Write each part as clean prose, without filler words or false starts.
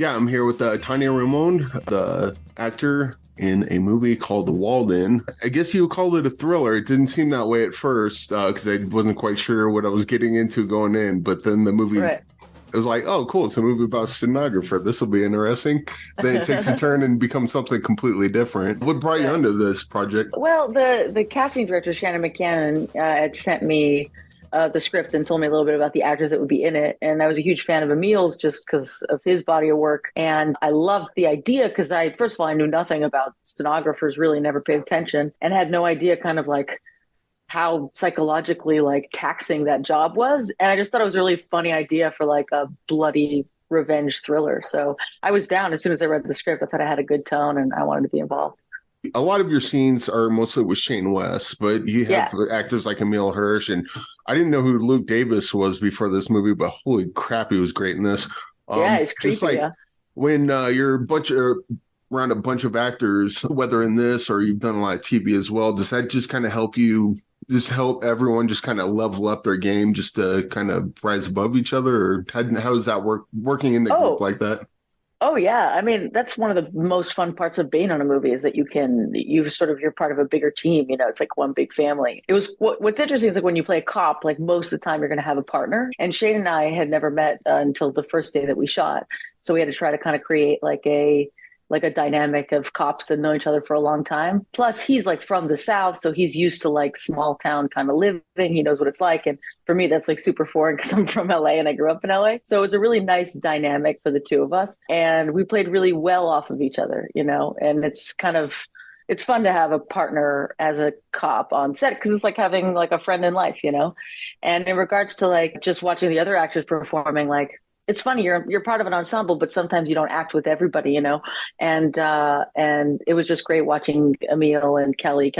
Yeah, I'm here with Tania Raymonde, the actor in a movie called Walden. I guess you would call it a thriller. It didn't seem that way at first because I wasn't quite sure what I was getting into going in. But then the movie, Right. it was like, oh, cool, it's a movie about a stenographer. This will be interesting. Then it takes a turn and becomes something completely different. What brought you Right. onto this project? Well, the casting director, Shannon McCann, had sent me the script and told me a little bit about the actors that would be in it. And I was a huge fan of Emile's just because of his body of work. And I loved the idea because first of all, I knew nothing about stenographers, really never paid attention, and had no idea kind of like how psychologically like taxing that job was. And I just thought it was a really funny idea for like a bloody revenge thriller. So I was down as soon as I read the script. I thought I had a good tone and I wanted to be involved. A lot of your scenes are mostly with Shane West, but you have Yeah. actors like Emile HIrsch, and I didn't know who Luke Davis was before this movie, but holy crap, he was great in this. Yeah, it's Just creepy. like Yeah. when you're around a bunch of actors, whether in this or you've done a lot of TV as well, does that just kind of help you? Just help everyone just kind of level up their game, just to kind of rise above each other, or how does that working in the group Oh, like that? oh yeah. I mean, that's one of the most fun parts of being on a movie is that you're part of a bigger team. It's like one big family. What's interesting is like when you play a cop, like most of the time you're going to have a partner. And Shane and I had never met until the first day that we shot. So we had to try to kind of create like a dynamic of cops that know each other for a long time. Plus, he's like from the South, so he's used to like small town kind of living. He knows what it's like. And for me, that's like super foreign because I'm from LA and I grew up in LA. So it was a really nice dynamic for the two of us. And we played really well off of each other, and it's fun to have a partner as a cop on set because it's like having like a friend in life. And in regards to like just watching the other actors performing, like it's funny you're part of an ensemble, but sometimes you don't act with everybody. And it was just great watching Emile and Kelly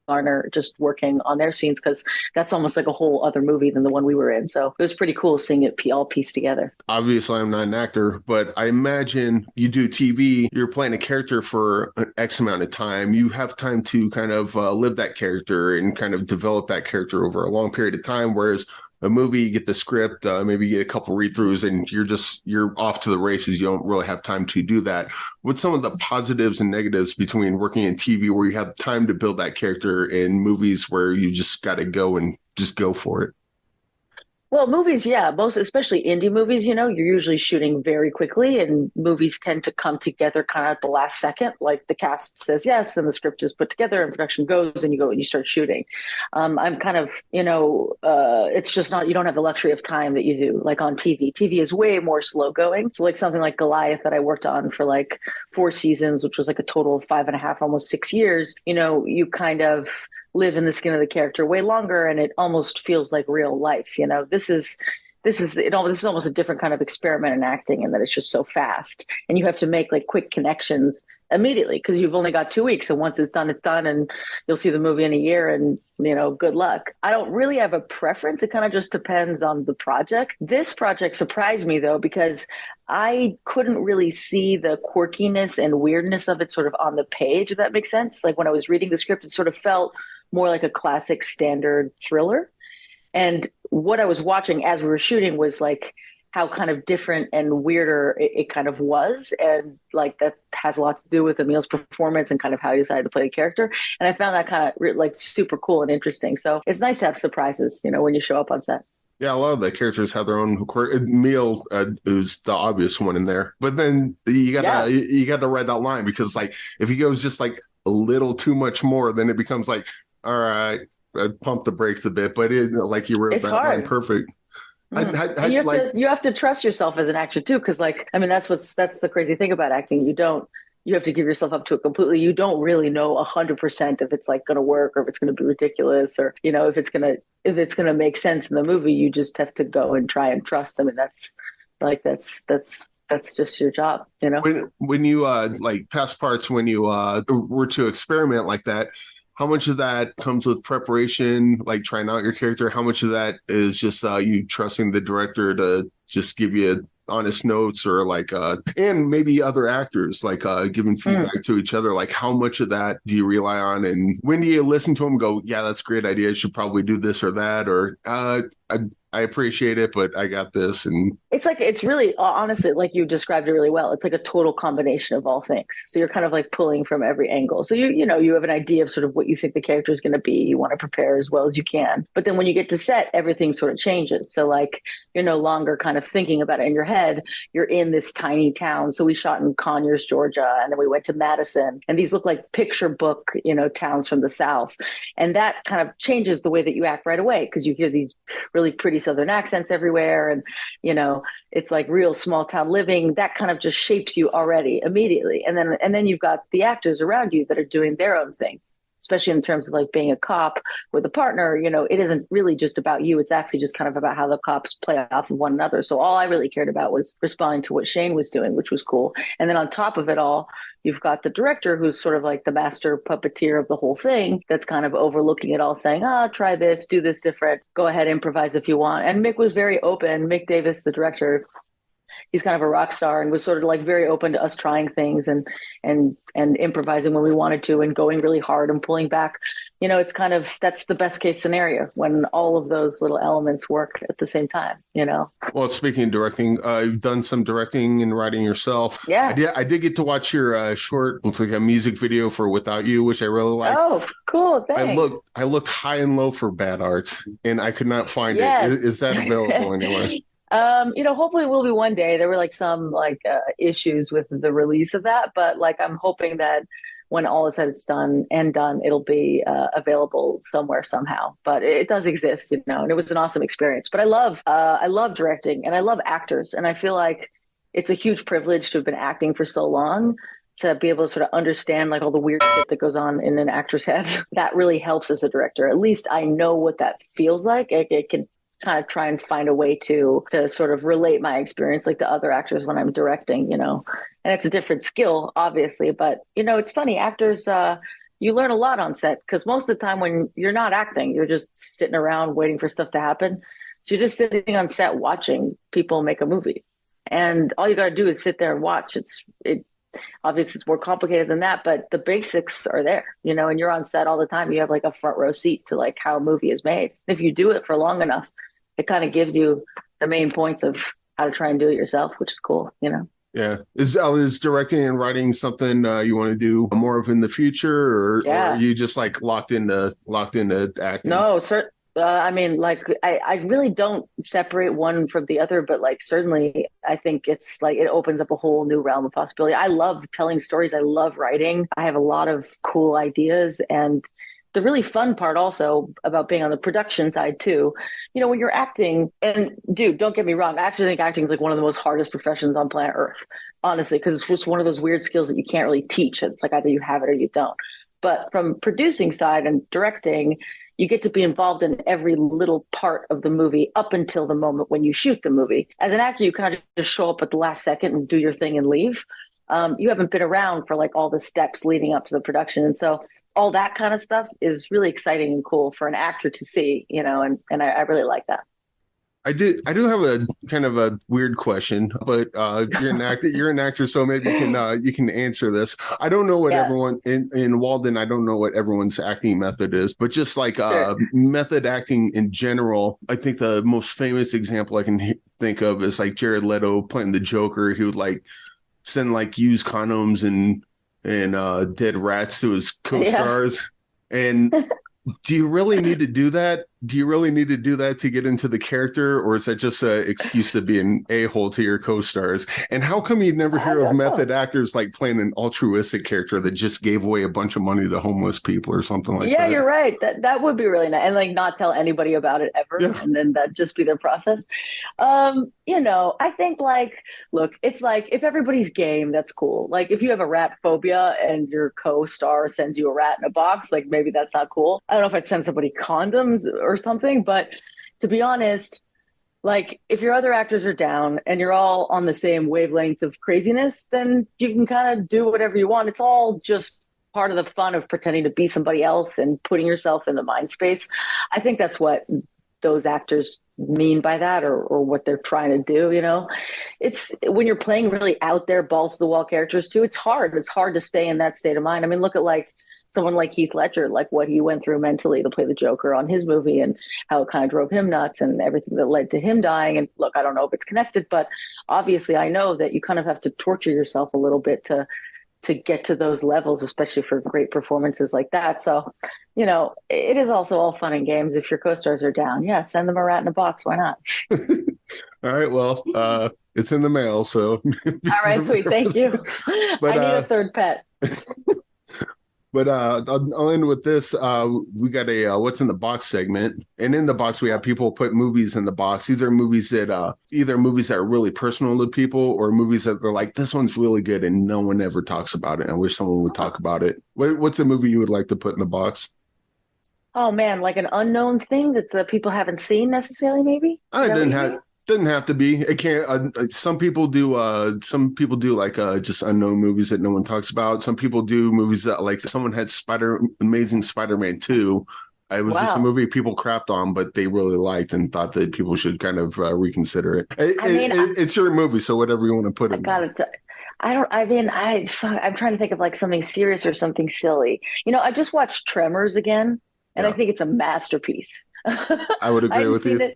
Garner just working on their scenes because that's almost like a whole other movie than the one we were in. So it was pretty cool seeing it all pieced together. Obviously, I'm not an actor, but I imagine you do TV, you're playing a character for an X amount of time. You have time to kind of live that character and kind of develop that character over a long period of time. Whereas a movie, you get the script, maybe you get a couple read throughs, and you're off to the races. You don't really have time to do that. What's some of the positives and negatives between working in TV where you have time to build that character in movies where you just got to go and just go for it? Well, movies, yeah, most especially indie movies, you're usually shooting very quickly, and movies tend to come together kind of at the last second. Like the cast says yes, and the script is put together, and production goes, and you go and you start shooting. I'm kind of, it's just not, you don't have the luxury of time that you do like on TV. TV is way more slow going. So, like something like Goliath that I worked on for like 4 seasons, which was like a total of 5.5, almost 6 years, you kind of live in the skin of the character way longer and it almost feels like real life. This is almost a different kind of experiment in acting, and that it's just so fast and you have to make like quick connections immediately because you've only got 2 weeks, and once it's done, and you'll see the movie in a year, and good luck. I don't really have a preference. It kind of just depends on the project. This project surprised me though because I couldn't really see the quirkiness and weirdness of it sort of on the page, if that makes sense. Like when I was reading the script, it sort of felt more like a classic standard thriller. And what I was watching as we were shooting was like how kind of different and weirder it kind of was. And like that has a lot to do with Emile's performance and kind of how he decided to play the character. And I found that kind of like super cool and interesting. So it's nice to have surprises, when you show up on set. Yeah, a lot of the characters have their own quirk. Meal is the obvious one in there, but then Yeah, you gotta write that line because like if he goes just like a little too much more, then it becomes like, all right, pump the brakes a bit. But like you wrote it's that line hard. perfect. And you have Like, to trust yourself as an actor too, because like I mean that's the crazy thing about acting. You have to give yourself up to it completely. You don't really know 100% if it's like going to work or if it's going to be ridiculous or if it's gonna make sense in the movie. You just have to go and try and trust. I mean that's just your job. when you like past parts when you were to experiment like that, how much of that comes with preparation, like trying out your character? How much of that is just you trusting the director to just give you honest notes, or like and maybe other actors like giving Mm. feedback to each other? Like how much of that do you rely on, and when do you listen to them and go, yeah, that's a great idea, I should probably do this or that? Or I appreciate it, but I got this. And It's really, honestly, like you described it really well. It's like a total combination of all things. So you're kind of like pulling from every angle. So you have an idea of sort of what you think the character is going to be. You want to prepare as well as you can. But then when you get to set, everything sort of changes. So like you're no longer kind of thinking about it in your head. You're in this tiny town. So we shot in Conyers, Georgia, and then we went to Madison. And these look like picture book, towns from the South. And that kind of changes the way that you act right away because you hear these really pretty Southern accents everywhere. And, it's like real small town living that kind of just shapes you already immediately. And then you've got the actors around you that are doing their own thing, especially in terms of like being a cop with a partner. It isn't really just about you. It's actually just kind of about how the cops play off of one another. So all I really cared about was responding to what Shane was doing, which was cool. And then on top of it all, you've got the director who's sort of like the master puppeteer of the whole thing that's kind of overlooking it all, saying, try this, do this different, go ahead, improvise if you want. And Mick was very open. Mick Davis, the director, he's kind of a rock star and was sort of like very open to us trying things and improvising when we wanted to and going really hard and pulling back. It's kind of, that's the best case scenario when all of those little elements work at the same time. well, speaking of directing, you've done some directing and writing yourself. Yeah. I did get to watch your short, looks like a music video for Without You, which I really liked. Oh, cool. Thanks. I looked high and low for Bad Art and I could not find Yes. it. Is that available anywhere? Hopefully it will be one day. There were like some issues with the release of that, but like I'm hoping that when all is said it's done, it'll be available somewhere somehow. But it does exist, and it was an awesome experience. But I love directing and I love actors, and I feel like it's a huge privilege to have been acting for so long, to be able to sort of understand like all the weird shit that goes on in an actor's head. That really helps as a director. At least I know what that feels like. It can kind of try and find a way to sort of relate my experience like to other actors when I'm directing, and it's a different skill, obviously, but it's funny, actors, you learn a lot on set because most of the time when you're not acting, you're just sitting around waiting for stuff to happen. So you're just sitting on set watching people make a movie, and all you got to do is sit there and watch. Obviously it's more complicated than that, but the basics are there, and you're on set all the time. You have like a front row seat to like how a movie is made. If you do it for long enough, it kind of gives you the main points of how to try and do it yourself, which is cool, Yeah. Is directing and writing something you want to do more of in the future, or are you just like locked into acting? No, sir. I mean, like, I really don't separate one from the other, but like, certainly I think it's like, it opens up a whole new realm of possibility. I love telling stories. I love writing. I have a lot of cool ideas, and the really fun part also about being on the production side too, when you're acting, and dude, don't get me wrong, I actually think acting is like one of the most hardest professions on planet Earth, honestly, because it's just one of those weird skills that you can't really teach. It's like either you have it or you don't. But from producing side and directing, you get to be involved in every little part of the movie up until the moment when you shoot the movie. As an actor, you kind of just show up at the last second and do your thing and leave. You haven't been around for like all the steps leading up to the production. And so all that kind of stuff is really exciting and cool for an actor to see, and I really like that. I do have a kind of a weird question, but you're an actor, so maybe you can answer this. I don't know what everyone in Walden, I don't know what everyone's acting method is, but just like method acting in general, I think the most famous example I can think of is like Jared Leto playing the Joker. He would like send like used condoms and dead rats to his co-stars. And do you really need to do that? Do you really need to do that to get into the character, or is that just an excuse to be an a-hole to your co-stars? And how come you never hear of method actors like playing an altruistic character that just gave away a bunch of money to homeless people or something like that? Yeah, you're right. That would be really nice, and like not tell anybody about it ever, and then that just be their process. I think like, look, it's like if everybody's game, that's cool. Like if you have a rat phobia and your co-star sends you a rat in a box, like maybe that's not cool. I don't know if I'd send somebody condoms or something, but to be honest, like if your other actors are down and you're all on the same wavelength of craziness, then you can kind of do whatever you want. It's all just part of the fun of pretending to be somebody else and putting yourself in the mind space. I think that's what those actors mean by that, or what they're trying to do. It's when you're playing really out there balls to the wall characters too, it's hard to stay in that state of mind. I mean, look at like someone like Heath Ledger, like what he went through mentally to play the Joker on his movie and how it kind of drove him nuts and everything that led to him dying. And look, I don't know if it's connected, but obviously I know that you kind of have to torture yourself a little bit to get to those levels, especially for great performances like that. So, it is also all fun and games. If your co-stars are down, yeah, send them a rat in a box. Why not? All right. Well, it's in the mail. So, all right, sweet. Thank you. But, I need a third pet. But I'll end with this. We got a what's in the box segment, and in the box we have people put movies in the box. These are movies that either movies that are really personal to people, or movies that they're like, this one's really good and no one ever talks about it. I wish someone would talk about it. What's a movie you would like to put in the box? Oh man, like an unknown thing that people haven't seen necessarily. Maybe I didn't have. Doesn't have to be. It can't. Some people do. Some people do like just unknown movies that no one talks about. Some people do movies that like someone had Amazing Spider-Man 2. It was just a movie people crapped on, but they really liked and thought that people should kind of reconsider it. It's your movie, so whatever you want to put in. Got it. I'm trying to think of like something serious or something silly. I just watched Tremors again, and I think it's a masterpiece. I would agree with you.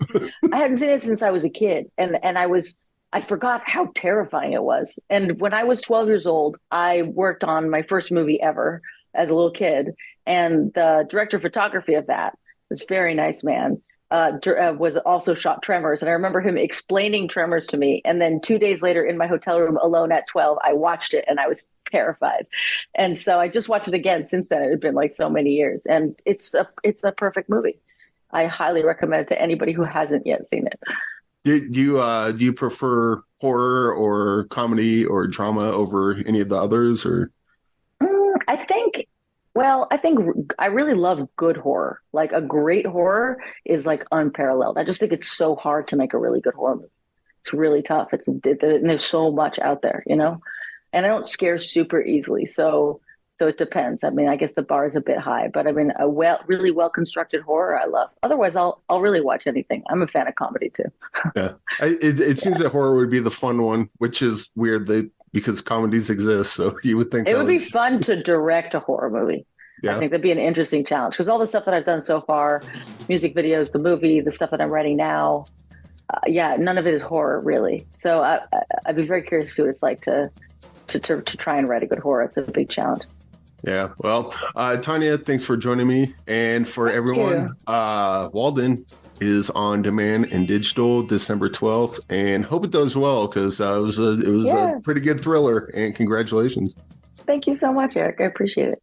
I hadn't seen it since I was a kid, and I forgot how terrifying it was. And when I was 12 years old, I worked on my first movie ever as a little kid, and the director of photography of that, this very nice man, was also shot Tremors. And I remember him explaining Tremors to me. And then 2 days later, in my hotel room alone at 12, I watched it and I was terrified. And so I just watched it again since then. It had been like so many years, and it's a perfect movie. I highly recommend it to anybody who hasn't yet seen it. Do you prefer horror or comedy or drama over any of the others, or? I think I really love good horror. Like a great horror is like unparalleled. I just think it's so hard to make a really good horror movie. It's really tough. And there's so much out there, and I don't scare super easily. So it depends. I mean, I guess the bar is a bit high, but I mean, really well constructed horror I love. Otherwise, I'll really watch anything. I'm a fan of comedy too. Yeah, it seems that horror would be the fun one, which is weird because comedies exist. So you would think it would be fun to direct a horror movie. Yeah. I think that'd be an interesting challenge because all the stuff that I've done so far, music videos, the movie, the stuff that I'm writing now, none of it is horror really. So I'd be very curious to see what it's like to try and write a good horror. It's a big challenge. Yeah. Well, Tania, thanks for joining me. And for everyone, Walden is on demand and digital December 12th, and hope it does well because it was a pretty good thriller, and congratulations. Thank you so much, Eric. I appreciate it.